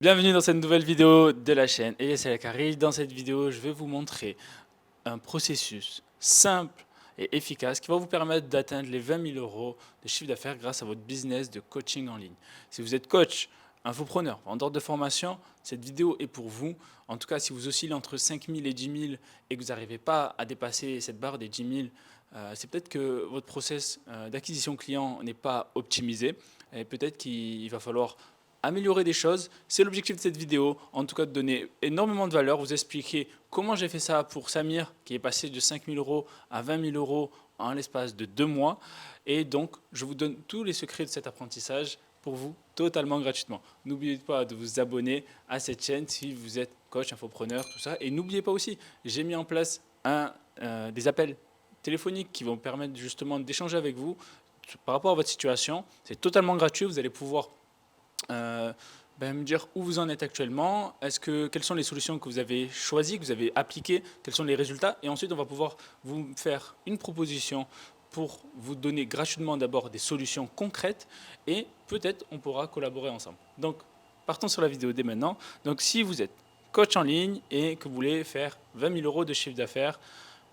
Bienvenue dans cette nouvelle vidéo de la chaîne ESL Carré. Dans cette vidéo, je vais vous montrer un processus simple et efficace qui va vous permettre d'atteindre les 20 000 euros de chiffre d'affaires grâce à votre business de coaching en ligne. Si vous êtes coach, infopreneur, vendeur de formation, cette vidéo est pour vous. En tout cas, si vous oscillez entre 5 000 et 10 000 et que vous n'arrivez pas à dépasser cette barre des 10 000, c'est peut-être que votre process d'acquisition client n'est pas optimisé et peut-être qu'il va falloir améliorer des choses. C'est l'objectif de cette vidéo, en tout cas de donner énormément de valeur, vous expliquer comment j'ai fait ça pour Samir, qui est passé de 5 000 euros à 20 000 euros en l'espace de 2 mois. Et donc, je vous donne tous les secrets de cet apprentissage pour vous totalement gratuitement. N'oubliez pas de vous abonner à cette chaîne si vous êtes coach, infopreneur, tout ça. Et n'oubliez pas aussi, j'ai mis en place des appels téléphoniques qui vont permettre justement d'échanger avec vous par rapport à votre situation. C'est totalement gratuit, vous allez pouvoir euh, me dire où vous en êtes actuellement, quelles sont les solutions que vous avez choisies, que vous avez appliquées, quels sont les résultats, et ensuite on va pouvoir vous faire une proposition pour vous donner gratuitement d'abord des solutions concrètes, et peut-être on pourra collaborer ensemble. Donc partons sur la vidéo dès maintenant. Donc si vous êtes coach en ligne et que vous voulez faire 20 000 euros de chiffre d'affaires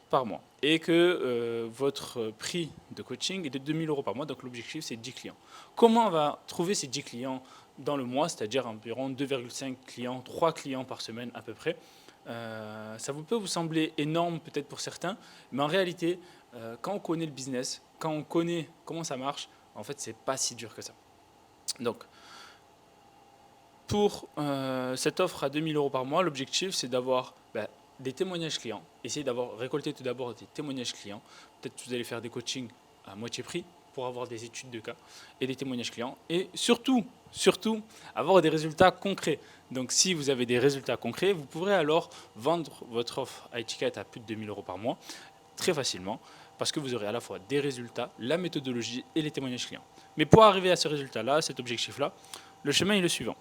par mois et que votre prix de coaching est de 2 000 euros par mois, donc l'objectif c'est 10 clients. Comment on va trouver ces 10 clients dans le mois, c'est-à-dire environ 2,5 clients, 3 clients par semaine à peu près? Ça peut vous sembler énorme peut-être pour certains, mais en réalité, quand on connaît le business, quand on connaît comment ça marche, en fait c'est pas si dur que ça. Donc pour cette offre à 2 000 euros par mois, l'objectif c'est d'avoir des témoignages clients. Essayez d'avoir récolté tout d'abord des témoignages clients. Peut-être que vous allez faire des coachings à moitié prix pour avoir des études de cas et des témoignages clients. Et surtout, avoir des résultats concrets. Donc si vous avez des résultats concrets, vous pourrez alors vendre votre offre à étiquette à plus de 2 000 euros par mois très facilement parce que vous aurez à la fois des résultats, la méthodologie et les témoignages clients. Mais pour arriver à ce résultat-là, cet objectif-là, le chemin est le suivant.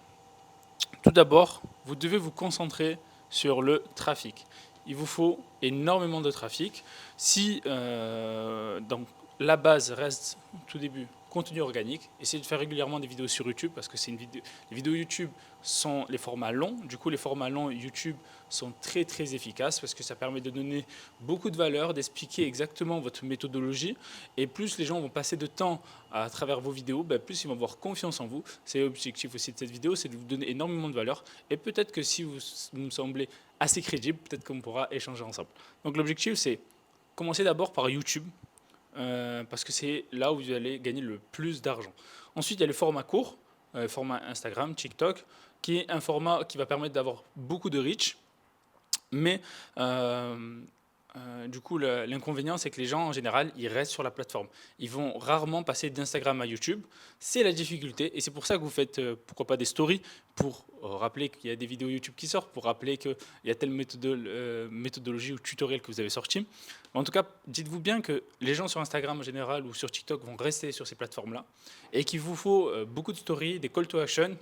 Tout d'abord, vous devez vous concentrer sur le trafic. Il vous faut énormément de trafic. Si donc, la base reste tout début contenu organique, essayez de faire régulièrement des vidéos sur YouTube parce que les vidéos YouTube sont les formats longs. Du coup, les formats longs YouTube sont très très efficaces parce que ça permet de donner beaucoup de valeur, d'expliquer exactement votre méthodologie. Et plus les gens vont passer de temps à travers vos vidéos, plus ils vont avoir confiance en vous. C'est l'objectif aussi de cette vidéo, c'est de vous donner énormément de valeur. Et peut-être que si vous me semblez assez crédible, peut-être qu'on pourra échanger ensemble. Donc l'objectif, c'est commencer d'abord par YouTube, parce que c'est là où vous allez gagner le plus d'argent. Ensuite, il y a le format court, format Instagram, TikTok, qui est un format qui va permettre d'avoir beaucoup de reach, mais du coup, l'inconvénient, c'est que les gens, en général, ils restent sur la plateforme. Ils vont rarement passer d'Instagram à YouTube. C'est la difficulté, et c'est pour ça que vous faites, pourquoi pas, des stories, pour rappeler qu'il y a des vidéos YouTube qui sortent, pour rappeler qu'il y a telle méthodologie ou tutoriel que vous avez sorti. En tout cas, dites-vous bien que les gens sur Instagram en général ou sur TikTok vont rester sur ces plateformes-là, et qu'il vous faut beaucoup de stories, des call to action.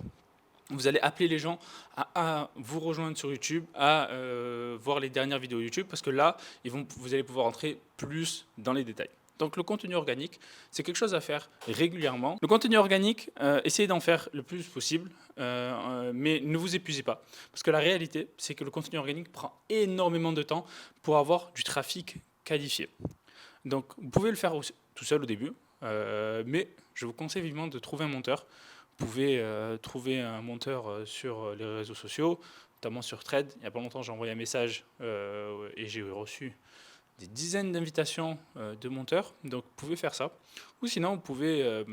Vous allez appeler les gens à vous rejoindre sur YouTube, à voir les dernières vidéos YouTube, parce que là, vous allez pouvoir entrer plus dans les détails. Donc le contenu organique, c'est quelque chose à faire régulièrement. Le contenu organique, essayez d'en faire le plus possible, mais ne vous épuisez pas. Parce que la réalité, c'est que le contenu organique prend énormément de temps pour avoir du trafic qualifié. Donc vous pouvez le faire tout seul au début, mais je vous conseille vivement de trouver un monteur. Vous pouvez trouver un monteur sur les réseaux sociaux, notamment sur Thread. Il n'y a pas longtemps, j'ai envoyé un message et j'ai reçu des dizaines d'invitations de monteurs. Donc, vous pouvez faire ça. Ou sinon, vous pouvez,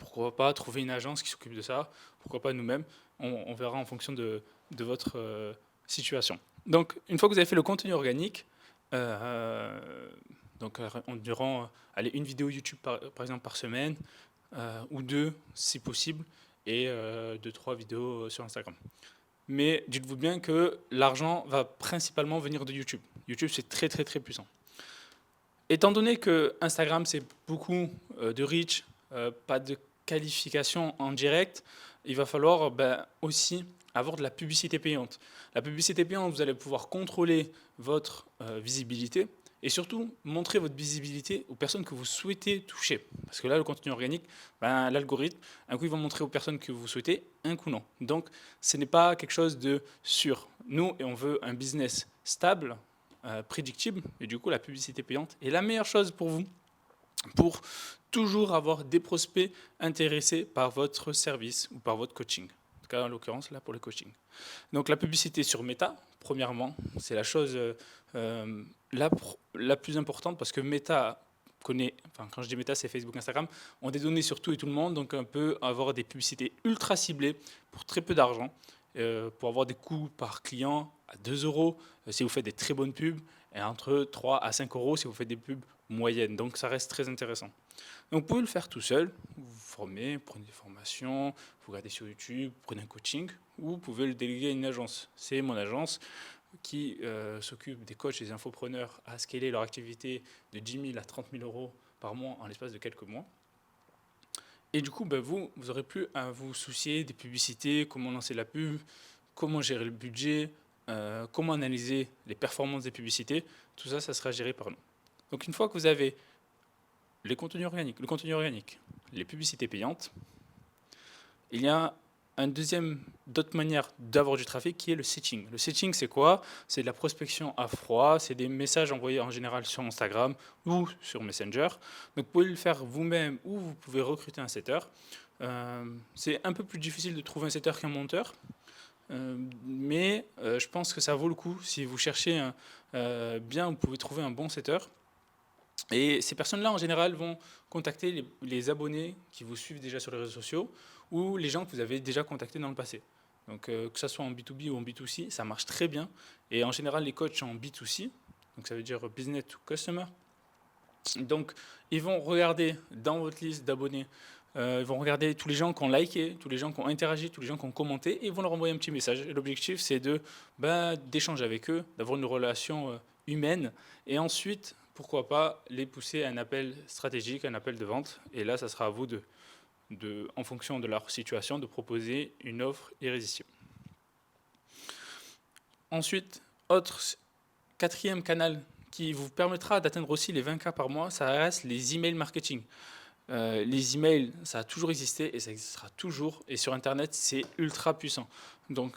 pourquoi pas, trouver une agence qui s'occupe de ça. Pourquoi pas nous-mêmes. On verra en fonction de votre situation. Donc, une fois que vous avez fait le contenu organique, donc durant une vidéo YouTube par exemple par semaine, ou deux si possible, et 2-3 vidéos sur Instagram. Mais dites-vous bien que l'argent va principalement venir de YouTube. YouTube, c'est très très très puissant. Étant donné que Instagram, c'est beaucoup de reach, pas de qualification en direct, il va falloir aussi avoir de la publicité payante. La publicité payante, vous allez pouvoir contrôler votre visibilité Et surtout, montrez votre visibilité aux personnes que vous souhaitez toucher. Parce que là, le contenu organique, ben, l'algorithme, un coup, il va montrer aux personnes que vous souhaitez, un coup, non. Donc, ce n'est pas quelque chose de sûr. Nous, on veut un business stable, prédictible, et du coup, la publicité payante est la meilleure chose pour vous, pour toujours avoir des prospects intéressés par votre service ou par votre coaching. En tout cas, en l'occurrence, là, pour le coaching. Donc, la publicité sur Meta, premièrement, c'est la chose la plus importante parce que Meta connaît, enfin, quand je dis Meta, c'est Facebook, Instagram, ont des données sur tout et tout le monde, donc on peut avoir des publicités ultra ciblées pour très peu d'argent, pour avoir des coûts par client à 2 euros si vous faites des très bonnes pubs, et entre 3 à 5 euros si vous faites des pubs moyennes. Donc ça reste très intéressant. Donc vous pouvez le faire tout seul, vous vous formez, prenez des formations, vous regardez sur YouTube, prenez un coaching, ou vous pouvez le déléguer à une agence. C'est mon agence qui s'occupe des coachs et des infopreneurs à scaler leur activité de 10 000 à 30 000 euros par mois en l'espace de quelques mois. Et du coup, ben, vous aurez plus à vous soucier des publicités, comment lancer la pub, comment gérer le budget, comment analyser les performances des publicités. Tout ça, ça sera géré par nous. Donc une fois que vous avez le contenu organique, les publicités payantes, il y a d'autres manières d'avoir du trafic qui est le setting. Le setting, c'est quoi? C'est de la prospection à froid, c'est des messages envoyés en général sur Instagram ou sur Messenger. Donc vous pouvez le faire vous-même ou vous pouvez recruter un setter. C'est un peu plus difficile de trouver un setter qu'un monteur, mais je pense que ça vaut le coup. Si vous cherchez bien, vous pouvez trouver un bon setter. Et ces personnes-là, en général, vont contacter les abonnés qui vous suivent déjà sur les réseaux sociaux ou les gens que vous avez déjà contactés dans le passé. Donc, que ce soit en B2B ou en B2C, ça marche très bien. Et en général, les coachs en B2C, donc ça veut dire business to customer. Donc, ils vont regarder dans votre liste d'abonnés, ils vont regarder tous les gens qui ont liké, tous les gens qui ont interagi, tous les gens qui ont commenté, et ils vont leur envoyer un petit message. Et l'objectif, c'est d'échanger avec eux, d'avoir une relation humaine, et ensuite, pourquoi pas, les pousser à un appel stratégique, un appel de vente. Et là, ça sera à vous en fonction de leur situation, de proposer une offre irrésistible. Ensuite, quatrième canal qui vous permettra d'atteindre aussi les 20K par mois, ça reste les emails marketing. Les emails, ça a toujours existé et ça existera toujours. Et sur Internet, c'est ultra puissant. Donc,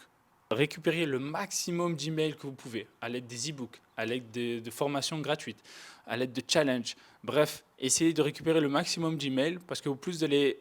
récupérez le maximum d'emails que vous pouvez à l'aide des e-books, à l'aide de formations gratuites, à l'aide de challenges. Bref, essayez de récupérer le maximum d'emails parce que plus vous allez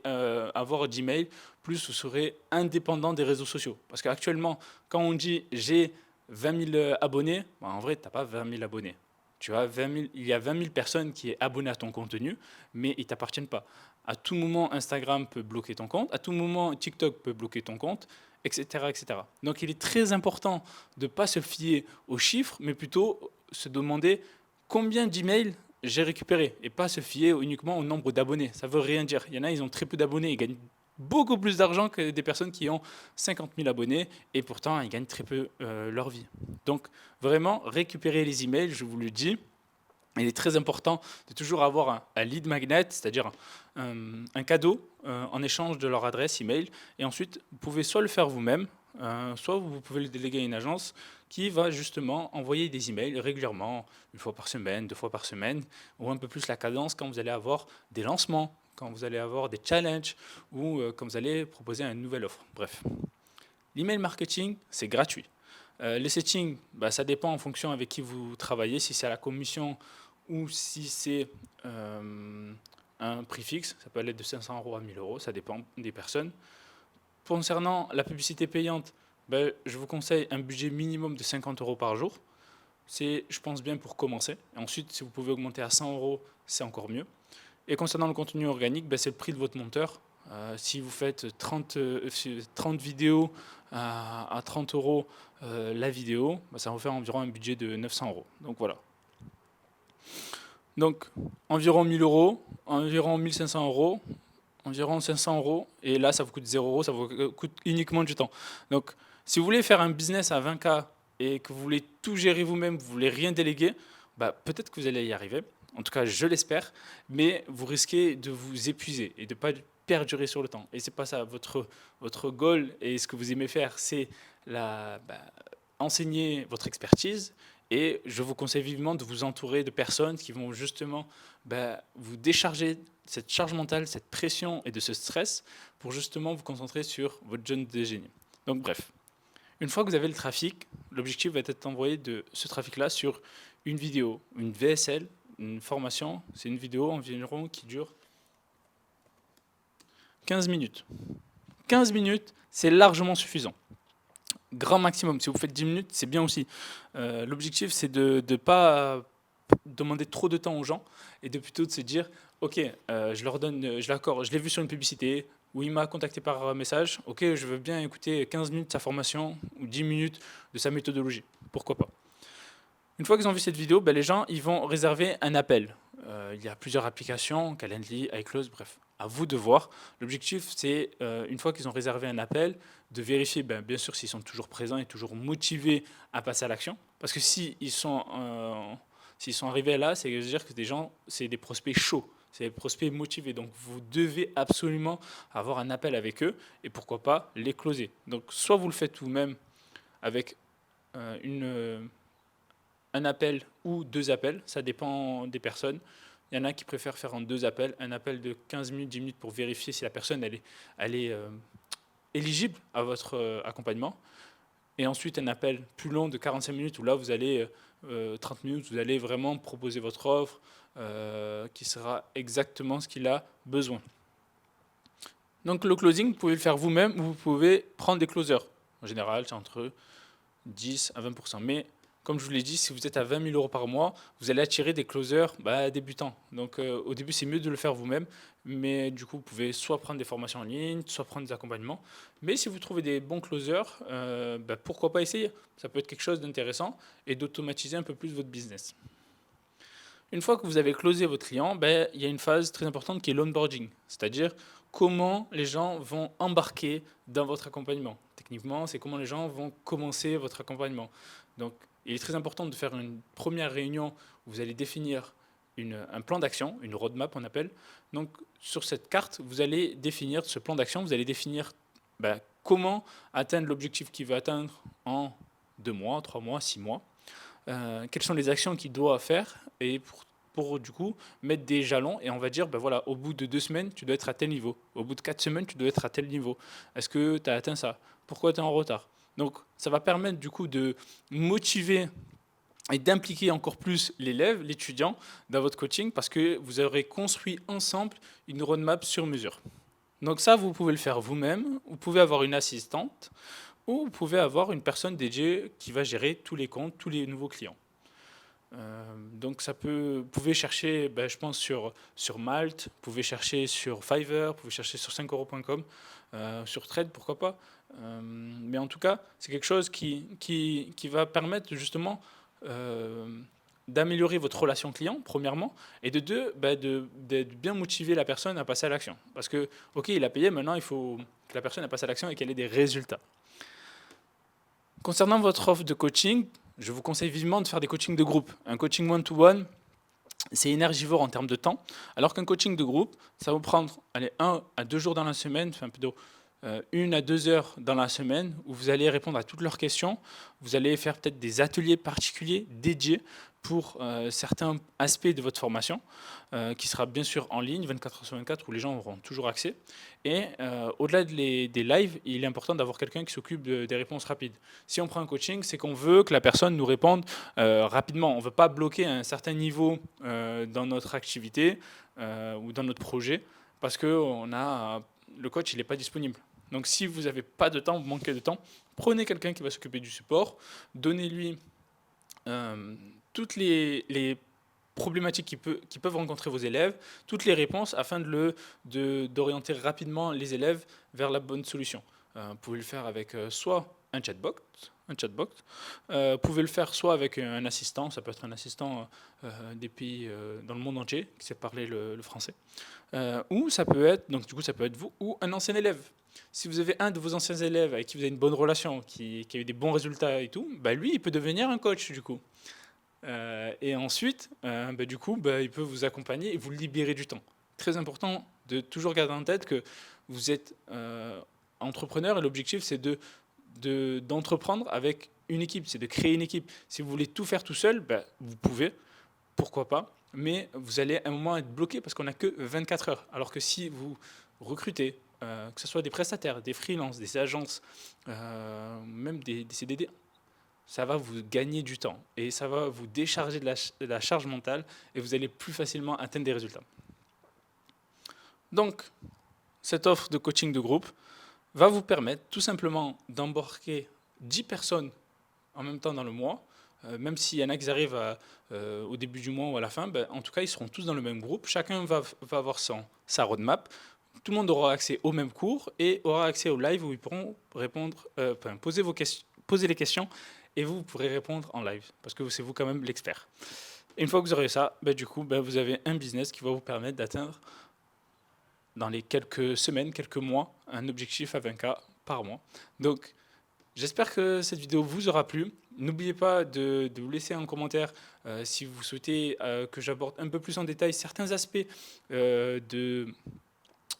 avoir d'emails, plus vous serez indépendant des réseaux sociaux. Parce qu'actuellement, quand on dit j'ai 20 000 abonnés, ben en vrai, tu n'as pas 20 000 abonnés. Tu as il y a 20 000 personnes qui sont abonnées à ton contenu, mais ils ne t'appartiennent pas. À tout moment, Instagram peut bloquer ton compte, à tout moment, TikTok peut bloquer ton compte, etc., etc. Donc il est très important de ne pas se fier aux chiffres, mais plutôt se demander combien d'emails j'ai récupéré, et pas se fier uniquement au nombre d'abonnés. Ça ne veut rien dire. Il y en a, ils ont très peu d'abonnés, ils gagnent beaucoup plus d'argent que des personnes qui ont 50 000 abonnés, et pourtant, ils gagnent très peu leur vie. Donc vraiment, récupérer les emails, je vous le dis. Il est très important de toujours avoir un lead magnet, c'est-à-dire un cadeau en échange de leur adresse email. Et ensuite, vous pouvez soit le faire vous-même, soit vous pouvez le déléguer à une agence qui va justement envoyer des emails régulièrement, une fois par semaine, 2 fois par semaine, ou un peu plus la cadence quand vous allez avoir des lancements, quand vous allez avoir des challenges, ou quand vous allez proposer une nouvelle offre. Bref, l'email marketing, c'est gratuit. Les settings, ça dépend en fonction avec qui vous travaillez, si c'est à la commission ou si c'est un prix fixe, ça peut aller de 500 € à 1 000 €, ça dépend des personnes. Concernant la publicité payante, je vous conseille un budget minimum de 50 € par jour. C'est, je pense, bien pour commencer. Et ensuite, si vous pouvez augmenter à 100 €, c'est encore mieux. Et concernant le contenu organique, c'est le prix de votre monteur. Si vous faites 30 vidéos à 30 € la vidéo, ça va vous faire environ un budget de 900 €. Donc voilà. Donc environ 1 000 €, environ 1 500 €, environ 500 €, et là ça vous coûte 0 €, ça vous coûte uniquement du temps. Donc si vous voulez faire un business à 20K et que vous voulez tout gérer vous-même, vous voulez rien déléguer, peut-être que vous allez y arriver. En tout cas, je l'espère, mais vous risquez de vous épuiser et de ne pas perdurer sur le temps. Et c'est pas ça. Votre goal et ce que vous aimez faire, c'est enseigner votre expertise Et je vous conseille vivement de vous entourer de personnes qui vont justement vous décharger cette charge mentale, cette pression et de ce stress pour justement vous concentrer sur votre jeûne de génie. Donc bref, une fois que vous avez le trafic, l'objectif va être d'envoyer de ce trafic-là sur une vidéo, une VSL, une formation. C'est une vidéo environ qui dure 15 minutes. 15 minutes, c'est largement suffisant. Grand maximum. Si vous faites 10 minutes, c'est bien aussi. L'objectif, c'est de ne pas demander trop de temps aux gens et de plutôt de se dire, ok, je leur donne, je l'ai vu sur une publicité ou il m'a contacté par message, ok, je veux bien écouter 15 minutes de sa formation ou 10 minutes de sa méthodologie. Pourquoi pas? Une fois qu'ils ont vu cette vidéo, les gens ils vont réserver un appel. Il y a plusieurs applications, Calendly, iClose, bref. À vous de voir. L'objectif, c'est, une fois qu'ils ont réservé un appel, de vérifier, bien sûr, s'ils sont toujours présents et toujours motivés à passer à l'action. Parce que s'ils sont arrivés là, c'est-à-dire que c'est des prospects chauds, c'est des prospects motivés. Donc, vous devez absolument avoir un appel avec eux et pourquoi pas les closer. Donc, soit vous le faites vous-même avec un appel ou 2 appels, ça dépend des personnes. Il y en a qui préfèrent faire en 2 appels, un appel de 15 minutes, 10 minutes pour vérifier si la personne elle est éligible à votre accompagnement. Et ensuite un appel plus long de 45 minutes où là vous allez 30 minutes, vous allez vraiment proposer votre offre qui sera exactement ce qu'il a besoin. Donc le closing, vous pouvez le faire vous-même ou vous pouvez prendre des closers. En général, c'est entre 10 à 20%. Mais comme je vous l'ai dit, si vous êtes à 20 000 euros par mois, vous allez attirer des closers débutants. Donc au début, c'est mieux de le faire vous-même. Mais du coup, vous pouvez soit prendre des formations en ligne, soit prendre des accompagnements. Mais si vous trouvez des bons closers, pourquoi pas essayer? Ça peut être quelque chose d'intéressant et d'automatiser un peu plus votre business. Une fois que vous avez closé votre client, il y a une phase très importante qui est l'onboarding, c'est-à-dire comment les gens vont embarquer dans votre accompagnement. Techniquement, c'est comment les gens vont commencer votre accompagnement. Donc, il est très important de faire une première réunion où vous allez définir un plan d'action, une roadmap on appelle. Donc, sur cette carte, vous allez définir ce plan d'action, vous allez définir comment atteindre l'objectif qu'il veut atteindre en 2 mois, 3 mois, 6 mois. Quelles sont les actions qu'il doit faire et pour du coup mettre des jalons et on va dire voilà, au bout de 2 semaines tu dois être à tel niveau, au bout de 4 semaines tu dois être à tel niveau, est-ce que tu as atteint ça, pourquoi tu es en retard? Donc ça va permettre du coup de motiver et d'impliquer encore plus l'élève, l'étudiant dans votre coaching parce que vous aurez construit ensemble une roadmap sur mesure. Donc ça vous pouvez le faire vous-même, vous pouvez avoir une assistante ou vous pouvez avoir une personne dédiée qui va gérer tous les comptes, tous les nouveaux clients. Donc vous pouvez chercher, je pense, sur Malte, vous pouvez chercher sur Fiverr, vous pouvez chercher sur 5euros.com, sur Trade, pourquoi pas. Mais en tout cas, c'est quelque chose qui va permettre justement d'améliorer votre relation client, premièrement, et de deux, de bien motiver la personne à passer à l'action. Parce que, ok, il a payé, maintenant il faut que la personne passe à l'action et qu'elle ait des résultats. Concernant votre offre de coaching, je vous conseille vivement de faire des coachings de groupe. Un coaching one-to-one, c'est énergivore en termes de temps, alors qu'un coaching de groupe, ça va vous prendre 1 à 2 jours dans la semaine, enfin plutôt 1 à 2 heures dans la semaine, où vous allez répondre à toutes leurs questions. Vous allez faire peut-être des ateliers particuliers dédiés pour certains aspects de votre formation, qui sera bien sûr en ligne, 24 heures sur 24, où les gens auront toujours accès. Et au-delà des lives, il est important d'avoir quelqu'un qui s'occupe des réponses rapides. Si on prend un coaching, c'est qu'on veut que la personne nous réponde rapidement. On ne veut pas bloquer un certain niveau dans notre activité ou dans notre projet, parce que le coach il n'est pas disponible. Donc si vous n'avez pas de temps, vous manquez de temps, prenez quelqu'un qui va s'occuper du support, donnez-lui toutes les problématiques qui peuvent rencontrer vos élèves, toutes les réponses afin d'orienter rapidement les élèves vers la bonne solution. Vous pouvez le faire avec soit un chatbot, vous pouvez le faire soit avec un assistant, ça peut être un assistant des pays dans le monde entier qui sait parler le français, ou ça peut être, donc du coup ça peut être vous ou un ancien élève. Si vous avez un de vos anciens élèves avec qui vous avez une bonne relation, qui a eu des bons résultats et tout, lui il peut devenir un coach du coup. Et ensuite, du coup, il peut vous accompagner et vous libérer du temps. Très important de toujours garder en tête que vous êtes entrepreneur et l'objectif c'est d'entreprendre avec une équipe, c'est de créer une équipe. Si vous voulez tout faire tout seul, ben, vous pouvez, pourquoi pas, mais vous allez à un moment être bloqué parce qu'on n'a que 24 heures. Alors que si vous recrutez, que ce soit des prestataires, des freelances, des agences, même des CDD, ça va vous gagner du temps et ça va vous décharger de la charge mentale et vous allez plus facilement atteindre des résultats. Donc, cette offre de coaching de groupe va vous permettre tout simplement d'embarquer 10 personnes en même temps dans le mois, même s'il y en a qui arrivent au début du mois ou à la fin, ben, en tout cas, ils seront tous dans le même groupe. Chacun va avoir sa roadmap. Tout le monde aura accès au même cours et aura accès au live où ils pourront répondre, poser les questions et vous pourrez répondre en live parce que c'est vous quand même l'expert. Et une fois que vous aurez ça, ben, du coup, ben, vous avez un business qui va vous permettre d'atteindre dans les quelques semaines, quelques mois, un objectif à 20K par mois. Donc, j'espère que cette vidéo vous aura plu. N'oubliez pas de vous laisser un commentaire si vous souhaitez que j'aborde un peu plus en détail certains aspects de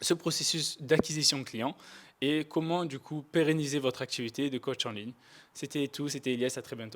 ce processus d'acquisition client et comment du coup pérenniser votre activité de coach en ligne. C'était tout, c'était Elias, à très bientôt.